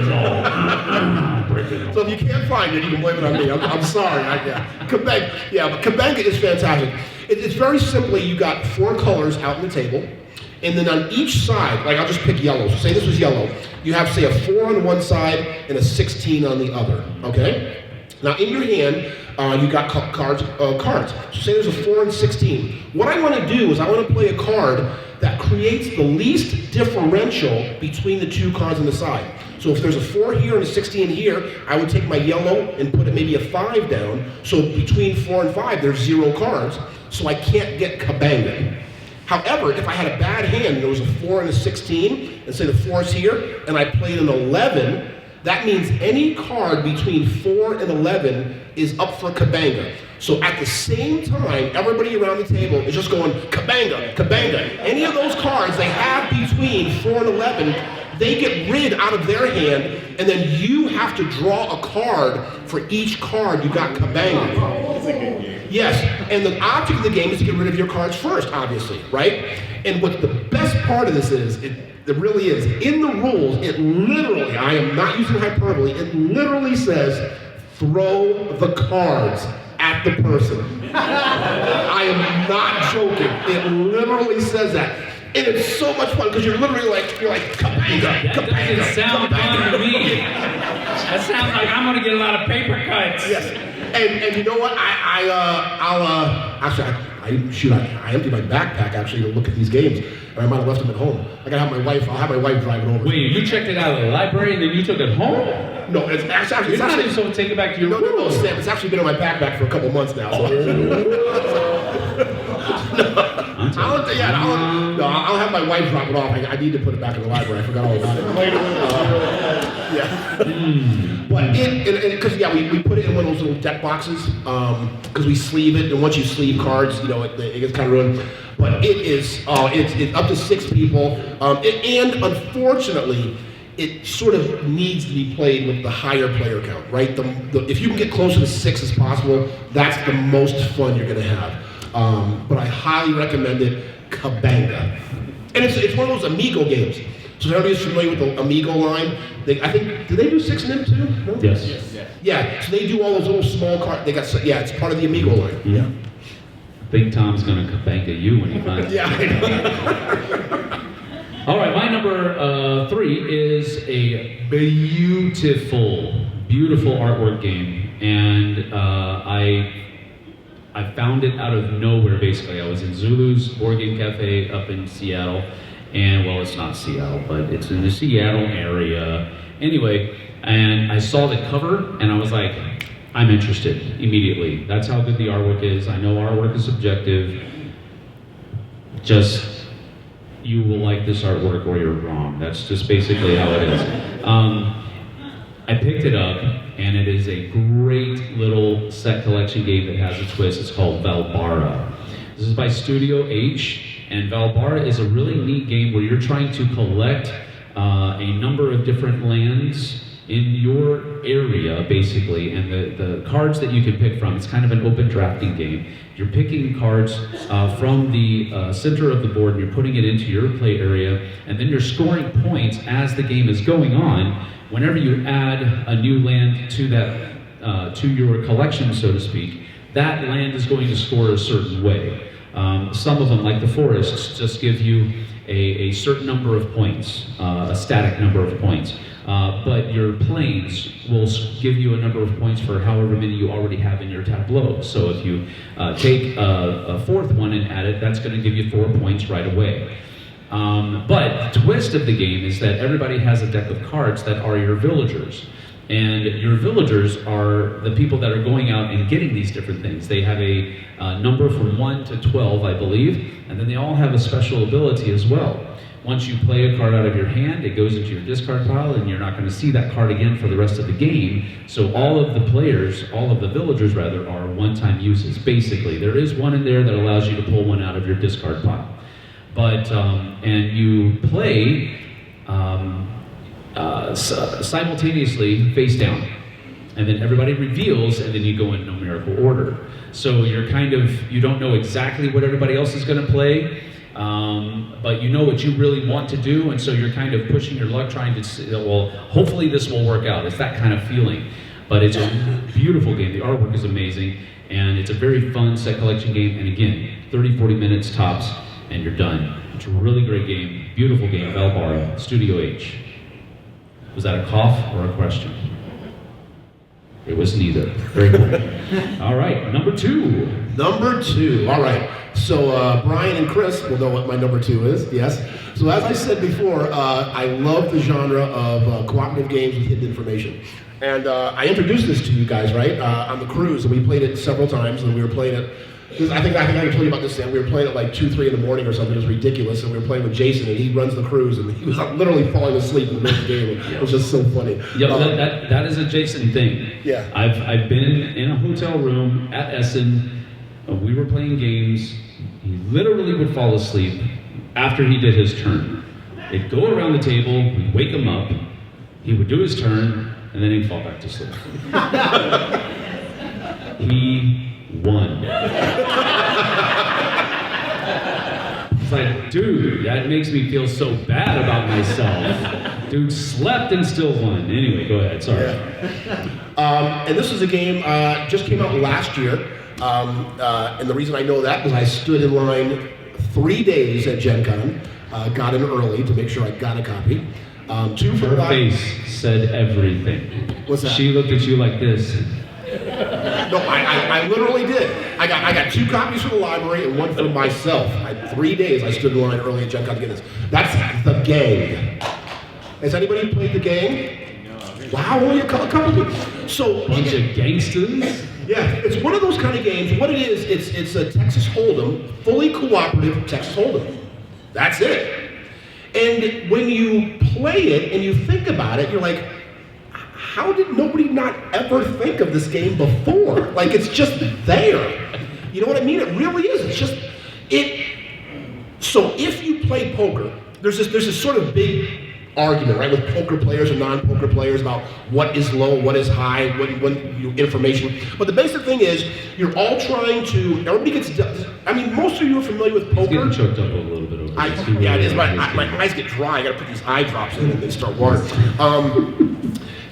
So if you can't find it, you can blame it on me. I'm sorry. But Kabanga is fantastic. It's very simply, you got 4 colors out on the table, and then on each side, like I'll just pick yellow. So say this was yellow. You have, say, a 4 on one side and a 16 on the other, okay? Now in your hand, you got cards. So say there's a 4 and 16. What I want to do is I want to play a card that creates the least differential between the 2 cards on the side. So if there's a 4 here and a 16 here, I would take my yellow and put maybe a 5 down. So between 4 and 5, there's 0 cards. So I can't get Kabanga. However, if I had a bad hand, and there was a 4 and a 16, and say the 4's here, and I played an 11, that means any card between 4 and 11 is up for Kabanga. So at the same time, everybody around the table is just going, Kabanga, Kabanga. Any of those cards they have between 4 and 11, they get rid out of their hand, and then you have to draw a card for each card you got Kabanga. Yes, and the object of the game is to get rid of your cards first, obviously, right? And what the best part of this is, it really is, in the rules, it literally, I am not using hyperbole, it literally says, throw the cards at the person. I am not joking. It literally says that. And it's so much fun because you're literally like, Kabanga,
That doesn't sound fun to me. That sounds like I'm gonna get a lot of paper cuts.
Yes. And you know what? I emptied my backpack actually to look at these games, and I might have left them at home. I'll have my wife drive it over.
Wait, you checked it out of the library and then you took it home?
No, it's actually.
You're not even supposed to take it back to your room.
No, Sam, it's actually been in my backpack for a couple months now. So. I'll have my wife drop it off. I need to put it back in the library. I forgot all about it. But because we put it in one of those little deck boxes because we sleeve it, and once you sleeve cards, it gets kind of ruined. But it's up to 6 people, and unfortunately, it sort of needs to be played with the higher player count, right? If you can get closer to 6 as possible, that's the most fun you're going to have. But I highly recommend it, Kabanga. And it's one of those Amigo games. So if everybody's familiar with the Amigo line, I think, do they do 6 and 2? No?
Yes.
Yeah, so they do all those little small cards. It's part of the Amigo line.
Yeah. Big Tom's gonna Kabanga you when he finds
Yeah, I know.
All right, my number 3 is a beautiful artwork game, and I found it out of nowhere. Basically, I was in Zulu's Board Game Cafe up in Seattle, and well, it's not Seattle, but it's in the Seattle area. Anyway, and I saw the cover, and I was like, I'm interested immediately. That's how good the artwork is. I know artwork is subjective. Just, you will like this artwork or you're wrong. That's just basically how it is. I picked it up, and it is a great little set collection game that has a twist. It's called Valbara. This is by Studio H, and Valbara is a really neat game where you're trying to collect a number of different lands in your area, basically, and the cards that you can pick from, it's kind of an open drafting game. You're picking cards from the center of the board, and you're putting it into your play area, and then you're scoring points as the game is going on. Whenever you add a new land to that, to your collection, so to speak, that land is going to score a certain way. Some of them, like the forests, just give you a certain number of points, a static number of points. But your planes will give you a number of points for however many you already have in your tableau. So if you take a 4th one and add it, that's going to give you 4 points right away. But the twist of the game is that everybody has a deck of cards that are your villagers. And your villagers are the people that are going out and getting these different things. They have a number from 1 to 12, I believe, and then they all have a special ability as well. Once you play a card out of your hand, it goes into your discard pile, and you're not going to see that card again for the rest of the game. So all of the players, all of the villagers rather, are one-time uses, basically. There is one in there that allows you to pull one out of your discard pile. But, and you play simultaneously face down. And then everybody reveals, and then you go in numerical order. So you're you don't know exactly what everybody else is going to play, but you know what you really want to do, and so you're kind of pushing your luck, trying to say, well, hopefully this will work out. It's that kind of feeling. But it's a beautiful game. The artwork is amazing, and it's a very fun set collection game. And again, 30, 40 minutes tops, and you're done. It's a really great game, beautiful game, Valbara, Studio H. Was that a cough or a question? It was neither. Very cool. All right, number 2.
Number 2, all right. So Brian and Chris will know what my number 2 is, yes. So as I said before, I love the genre of cooperative games with hidden information. And I introduced this to you guys, right, on the cruise, and we played it several times, and we were playing it. I think I told you about this, Sam. We were playing at like 2, 3 in the morning or something. It was ridiculous. And we were playing with Jason, and he runs the cruise, and he was literally falling asleep in the middle of the game. It was just so funny.
Yeah, that is a Jason thing.
Yeah.
I've been in a hotel room at Essen. We were playing games. He literally would fall asleep after he did his turn. They'd go around the table. We'd wake him up. He would do his turn, and then he'd fall back to sleep. He won. It's like, dude, that makes me feel so bad about myself. Dude slept and still won. Anyway, go ahead, sorry.
Yeah. And this is a game just came out last year. And the reason I know that is I stood in line 3 days at Gen Con, got in early to make sure I got a copy. 2 for
Her face said everything.
What's that?
She looked at you like this.
No, I literally did. I got 2 copies from the library and 1 for myself. 3 days I stood in line early at Gen Con to get this. That's The Gang. Has anybody played The Gang? No. Wow, only a couple of people. So
Bunch of gangsters?
yeah, it's one of those kind of games. What it is, it's a Texas Hold'em, fully cooperative Texas Hold'em. That's it. And when you play it and you think about it, you're like, how did nobody not ever think of this game before? Like, it's just there. You know what I mean? It really is. It's just, so if you play poker, there's this sort of big argument, right, with poker players and non-poker players about what is low, what is high, what information. But the basic thing is, you're all trying to, everybody gets, I mean, most of you are familiar with poker.
He's getting choked up a little bit over this.
Yeah, it is. My eyes get dry. I gotta put these eye drops in and they start watering.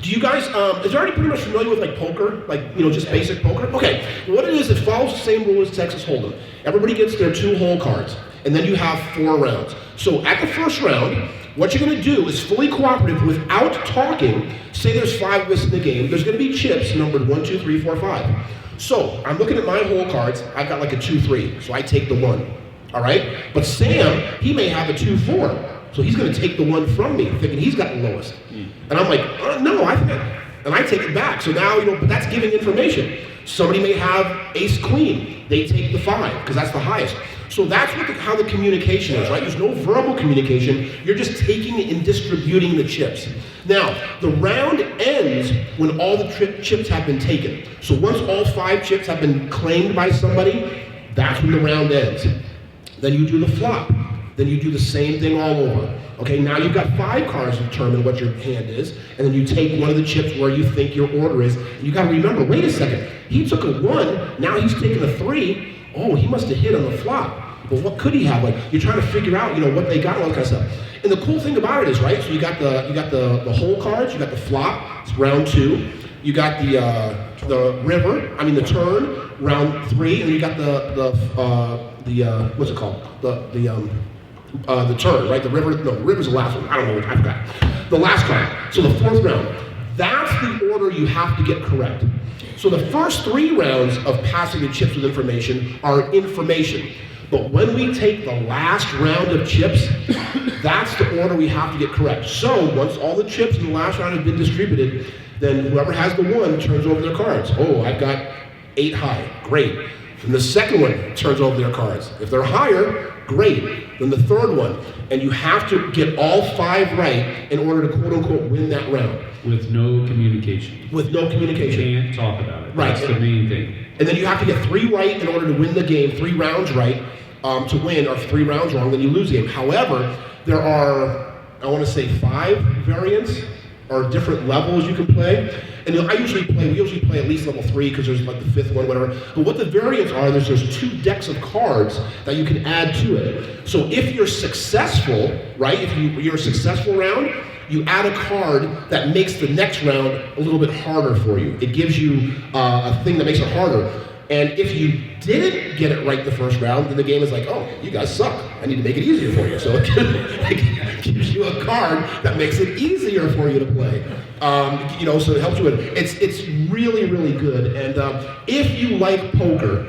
Do you guys, is everybody pretty much familiar with like poker? Like, just basic poker? Okay, what it is, it follows the same rule as Texas Hold'em. Everybody gets their 2 hole cards, and then you have 4 rounds. So at the first round, what you're gonna do is fully cooperative without talking. Say there's 5 of us in the game, there's gonna be chips numbered 1, 2, 3, 4, 5. So I'm looking at my hole cards, I've got like a 2-3, so I take the 1, all right? But Sam, he may have a 2-4. So he's going to take the 1 from me, thinking he's got the lowest. And I'm like, no, and I take it back. So now, but that's giving information. Somebody may have ace-queen. They take the 5, because that's the highest. So that's how the communication is, right? There's no verbal communication. You're just taking and distributing the chips. Now, the round ends when all the chips have been taken. So once all 5 chips have been claimed by somebody, that's when the round ends. Then you do the flop. Then you do the same thing all over. Okay, now you've got 5 cards to determine what your hand is, and then you take one of the chips where you think your order is. And you gotta remember, wait a second, he took a 1, now he's taking a 3. Oh, he must have hit on the flop. Well, what could he have? Like, you're trying to figure out, what they got, all that kind of stuff. And the cool thing about it is, right, so you got the hole cards, you got the flop, it's round 2. You got the river, the turn, round 3, and you got the what's it called? The turn, right? The river's the last one. I don't know, I forgot. The last card. So the 4th round. That's the order you have to get correct. So the first 3 rounds of passing the chips with information are information. But when we take the last round of chips, that's the order we have to get correct. So once all the chips in the last round have been distributed, then whoever has the 1 turns over their cards. Oh, I've got 8 high. Great. Then the second one turns over their cards. If they're higher, great. Then the 3rd one. And you have to get all 5 right in order to quote-unquote win that round.
With no communication.
With no communication.
You can't talk about it.
Right.
That's the main thing.
And then you have to get 3 right in order to win the game, 3 rounds right to win, or 3 rounds wrong, then you lose the game. However, there are I want to say 5 variants or different levels you can play. And we usually play at least level 3 because there's like the 5th one, whatever. But what the variants are, there's 2 decks of cards that you can add to it. So if you're successful, right, if you're a successful round, you add a card that makes the next round a little bit harder for you. It gives you a thing that makes it harder. And if you didn't get it right the first round, then the game is like, oh, you guys suck. I need to make it easier for you. So it gives you a card that makes it easier for you to play. So it helps you with it. It's really, really good. And if you like poker,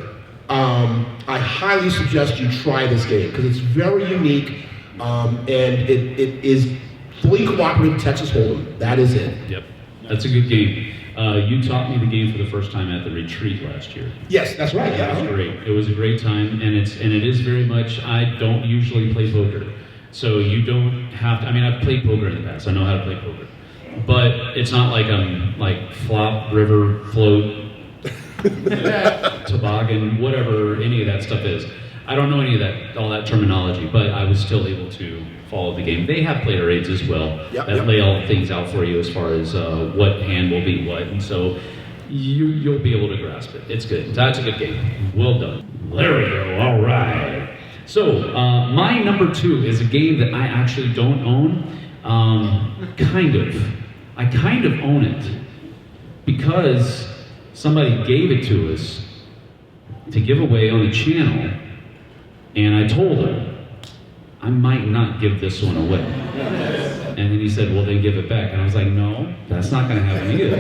I highly suggest you try this game because it's very unique and it is fully cooperative Texas Hold'em. That is it.
Yep, that's a good game. You taught me the game for the first time at the retreat last year.
Yes, that's right. Yeah,
it was great. It was a great time, and it is very much. I don't usually play poker, so you don't have to. I mean, I've played poker in the past. I know how to play poker, but it's not like I'm like flop, river, float, toboggan, whatever any of that stuff is. I don't know any of that, all that terminology, but I was still able to follow the game. They have player aids as well that lay all the things out for you as far as what hand will be what, and so you'll be able to grasp it. It's good. That's a good game. Well done. There we go. All right. So my number 2 is a game that I actually don't own. Kind of. I kind of own it because somebody gave it to us to give away on the channel. And I told him, I might not give this one away. And then he said, well, then give it back. And I was like, no, that's not going to happen either.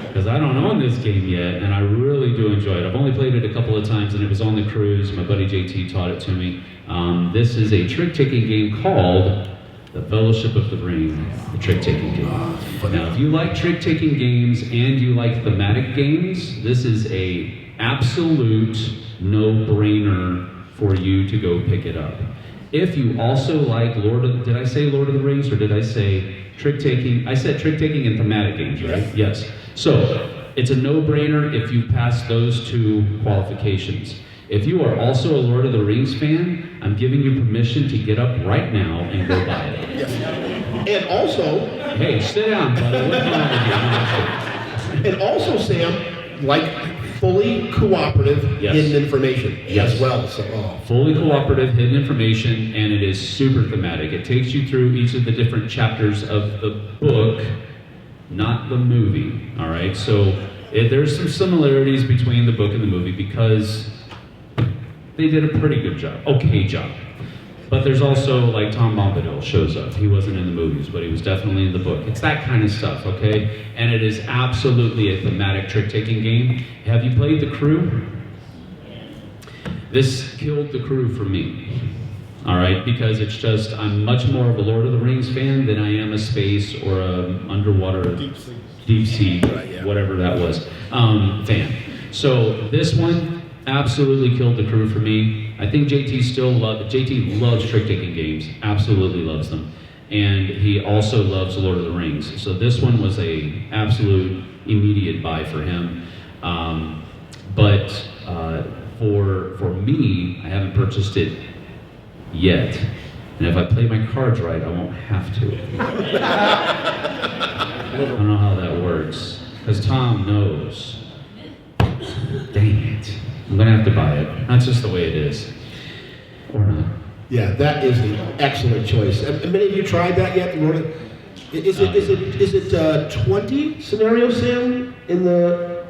Because I don't own this game yet, and I really do enjoy it. I've only played it a couple of times, and it was on the cruise. My buddy JT taught it to me. This is a trick-taking game called The Fellowship of the Ring, the trick-taking game. Now, if you like trick-taking games and you like thematic games, this is a absolute no-brainer for you to go pick it up. If you also like did I say Lord of the Rings or did I say trick-taking? I said trick-taking and thematic games, right? Yes. So it's a no-brainer if you pass those 2 qualifications. If you are also a Lord of the Rings fan, I'm giving you permission to get up right now and go buy it.
Yes. And also,
hey, sit down, brother. What's going on with you?
And also, Sam, like fully cooperative hidden information as well. So,
fully cooperative hidden information, and it is super thematic. It takes you through each of the different chapters of the book, not the movie. All right, so there's some similarities between the book and the movie because they did a pretty good job, okay job. But there's also, like, Tom Bombadil shows up. He wasn't in the movies, but he was definitely in the book. It's that kind of stuff, okay? And it is absolutely a thematic trick-taking game. Have you played The Crew? This killed The Crew for me, all right? Because it's just, I'm much more of a Lord of the Rings fan than I am a space or a underwater, deep sea, whatever that was, fan. So this one absolutely killed The Crew for me. I think JT loves trick-taking games, absolutely loves them. And he also loves Lord of the Rings. So this one was a absolute immediate buy for him. But for me, I haven't purchased it yet. And if I play my cards right, I won't have to. I don't know how that works. Because Tom knows. Dang it. I'm gonna have to buy it. That's just the way it is. Or not.
Yeah, that is an excellent choice. Have many of you tried that yet? Is it 20 scenarios, Sam? In the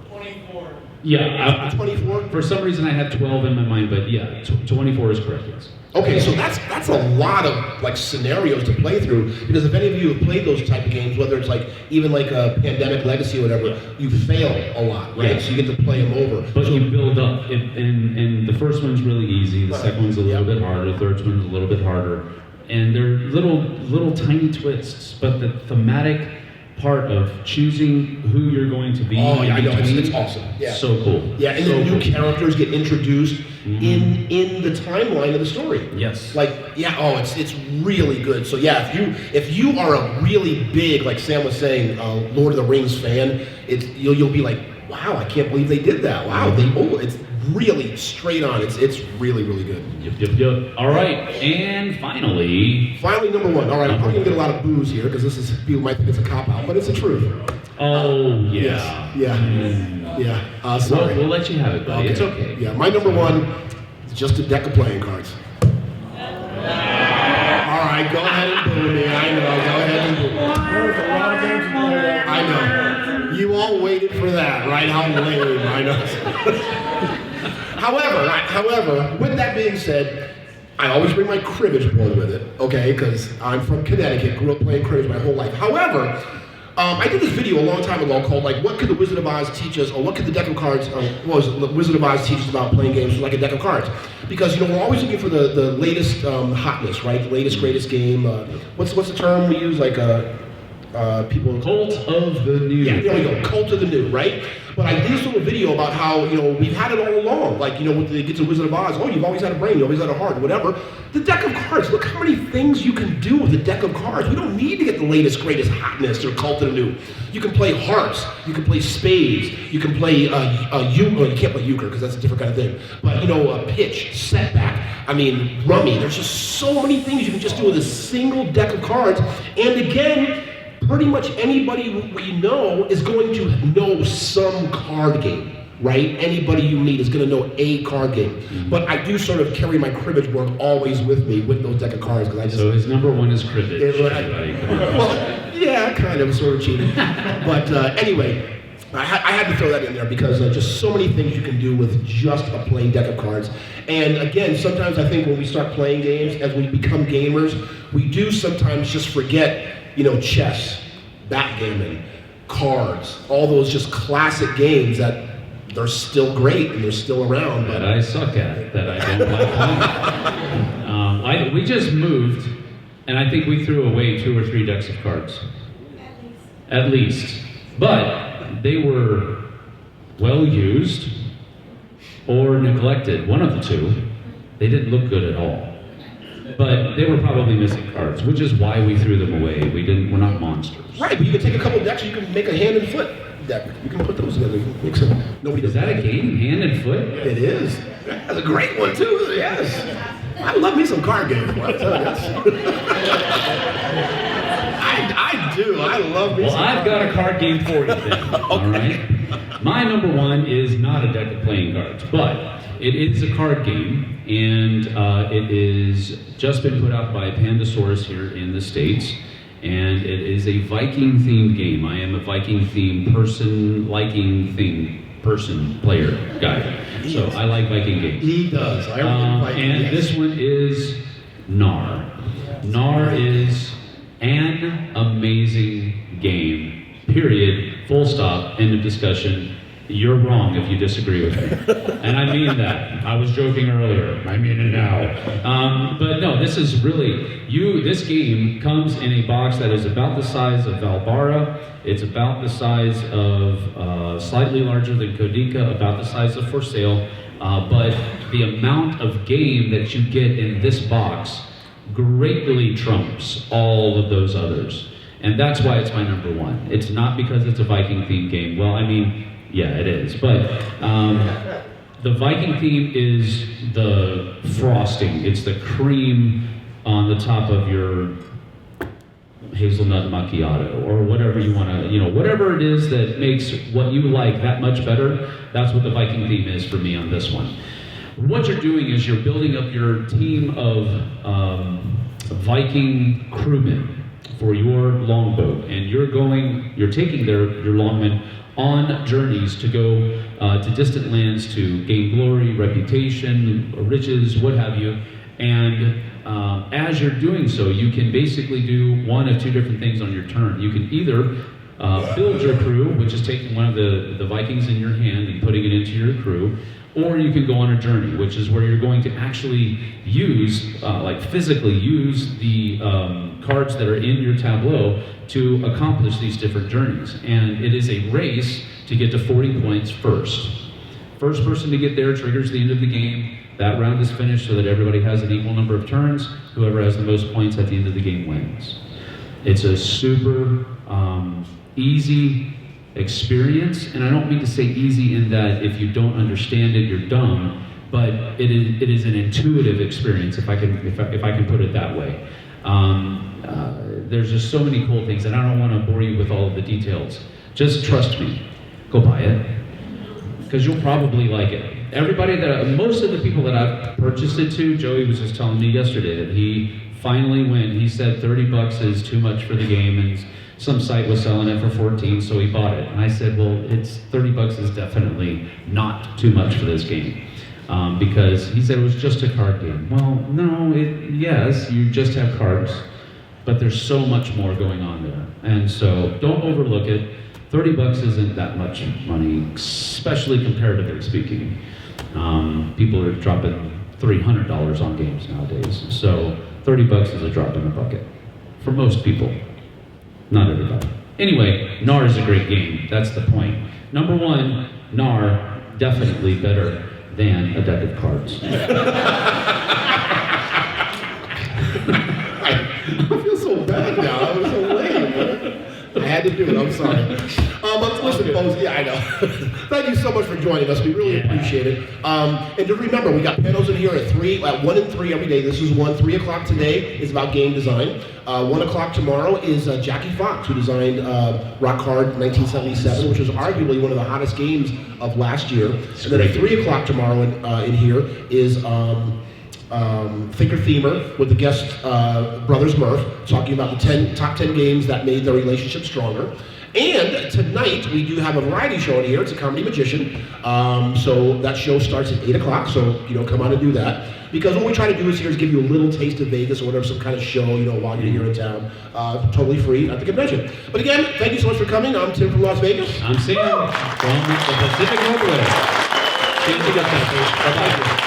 24.
Yeah,
24.
For some reason, I had 12 in my mind, but yeah, 24 is correct. Yes.
Okay, so that's a lot of like scenarios to play through, because if any of you have played those type of games, whether it's like even like a Pandemic Legacy or whatever, you fail a lot, right?
Yeah.
So you get to play them over.
But you build up, and the first one's really easy, the second one's a little bit harder, the third one's a little bit harder, and they're little tiny twists, but the thematic part of choosing who you're going to be.
Oh yeah, I know, it's awesome. Yeah.
So cool.
Yeah, and then new characters get introduced in the timeline of the story.
Yes.
Like, yeah, it's really good. So yeah, if you are a really big, like Sam was saying, Lord of the Rings fan, you'll be like, wow, I can't believe they did that. Wow, it's really straight on. It's really, really good.
Yep. All right, and finally,
Number one. All right, I'm probably gonna get a lot of boos here because people might think it's a cop out, but it's the truth.
oh
Yes.
yeah.
Yeah. Sorry.
We'll let you have it, buddy. It's okay.
Yeah, my number one is just a deck of playing cards. All right, go ahead and boo me. I know. Go ahead and boo.
There's a lot of games to play.
I know. You all waited for that, right? How lame. I know. However, with that being said, I always bring my cribbage board with it, okay? Because I'm from Connecticut, grew up playing cribbage my whole life. However, I did this video a long time ago called like, what could the Wizard of Oz teach us, or what could the deck of cards, Wizard of Oz teach us about playing games with like a deck of cards? Because we're always looking for the latest hotness, right? The latest, greatest game. What's the term we use? Like people.
Cult of the New.
Yeah, there we go. Cult of the New, right? But I did this little video about how, we've had it all along. Like, when they get to Wizard of Oz, you've always had a brain, you always had a heart, whatever. The deck of cards, look how many things you can do with the deck of cards. We don't need to get the latest, greatest hotness or Cult of the New. You can play hearts, you can play spades, you can play euchre, you can't play euchre because that's a different kind of thing. But, pitch, setback, rummy. There's just so many things you can just do with a single deck of cards. And again, pretty much anybody we know is going to know some card game, right? Anybody you meet is going to know a card game.
Mm-hmm.
But I do sort of carry my cribbage board always with me with those deck of cards because I just.
So his number one is cribbage.
Everybody, come on. Well, yeah, kind of, sort of cheating. But anyway. I had to throw that in there because just so many things you can do with just a plain deck of cards. And again, sometimes I think when we start playing games, as we become gamers, we do sometimes just forget, chess, backgammon, cards, all those just classic games that they're still great and they're still around.
That I suck at, that I don't like playing. We just moved, and I think we threw away 2 or 3 decks of cards. At least. But they were well used or neglected, one of the two. They didn't look good at all. But they were probably missing cards, which is why we threw them away. We're not monsters.
Right, but you can take a couple decks, you can make a hand and foot deck. You can put those together, you can mix them. Nobody does
Is that a game, hand and foot?
It is. That's a great one too, yes. I love me some card games, boy, I tell you. I do, I love me
Well,
some
I've got a card game for you then, all right? My number one is not a deck of playing cards, but it is a card game, and it is just been put out by Pandasaurus here in the States, and it is a Viking-themed game. I am a Viking-themed player guy, so I like Viking games.
He does. I remember Viking,
And
yes.
this one is Knarr. Knarr is an amazing game, period, full stop, end of discussion. You're wrong if you disagree with me. And I mean that. I was joking earlier. I mean it now. But no, this is really, this game comes in a box that is about the size of Valbara. It's about the size of, slightly larger than Codica, about the size of For Sale. But the amount of game that you get in this box greatly trumps all of those others. And that's why it's my number one. It's not because it's a Viking themed game. Well, yeah, it is. But the Viking theme is the frosting. It's the cream on the top of your hazelnut macchiato or whatever you want to, whatever it is that makes what you like that much better. That's what the Viking theme is for me on this one. What you're doing is you're building up your team of Viking crewmen for your longboat, and you're taking your longmen on journeys to go to distant lands to gain glory, reputation, riches, what have you. And as you're doing so, you can basically do one of 2 different things on your turn. You can either build your crew, which is taking one of the Vikings in your hand and putting it into your crew, or you can go on a journey, which is where you're going to actually use, physically use the cards that are in your tableau to accomplish these different journeys. And it is a race to get to 40 points first. First person to get there triggers the end of the game. That round is finished so that everybody has an equal number of turns. Whoever has the most points at the end of the game wins. It's a super easy, experience, and I don't mean to say easy in that if you don't understand it, you're dumb, but it is an intuitive experience, if I can put it that way. There's just so many cool things, and I don't want to bore you with all of the details. Just trust me. Go buy it, because you'll probably like it. Most of the people that I've purchased it to, Joey was just telling me yesterday that he finally went. He said $30 is too much for the game, and some site was selling it for 14, so he bought it. And I said, well, it's $30 is definitely not too much for this game. Because he said it was just a card game. Well, no, yes, you just have cards, but there's so much more going on there. And so don't overlook it. $30 isn't that much money, especially comparatively speaking. People are dropping $300 on games nowadays. So $30 is a drop in the bucket for most people, not everybody. Anyway, Knarr is a great game. That's the point. Number one, Knarr, definitely better than a deck of cards.
I feel so bad now. I was so lame, man. I had to do it. I'm sorry. But listen, folks. Yeah, I know. Thank you so much for joining us. We really appreciate it. And just remember, we got panels in here at 1 and 3 every day. This is 1. 3 o'clock today is about game design. 1 o'clock tomorrow is Jackie Fox, who designed Rock Hard 1977, which was arguably one of the hottest games of last year. And then at 3 o'clock tomorrow in here is Thinker Themer with the guest Brothers Murph, talking about the top 10 games that made their relationship stronger. And tonight we do have a variety show in here. It's a comedy magician. So that show starts at 8 o'clock. So come on and do that. Because what we try to do is here is give you a little taste of Vegas or whatever, some kind of show, while you're here in town, totally free at the convention. But again, thank you so much for coming. I'm Tim from Las Vegas.
I'm Sam from the Pacific Northwest. Thank you guys. Bye-bye.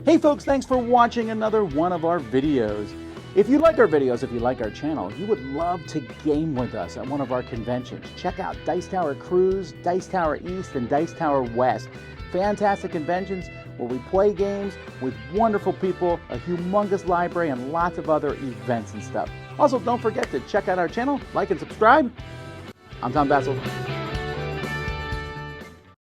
Hey folks, thanks for watching another one of our videos. If you like our videos, if you like our channel, you would love to game with us at one of our conventions. Check out Dice Tower Cruise, Dice Tower East, and Dice Tower West. Fantastic conventions where we play games with wonderful people, a humongous library, and lots of other events and stuff. Also, don't forget to check out our channel, like and subscribe. I'm Tom Bassel.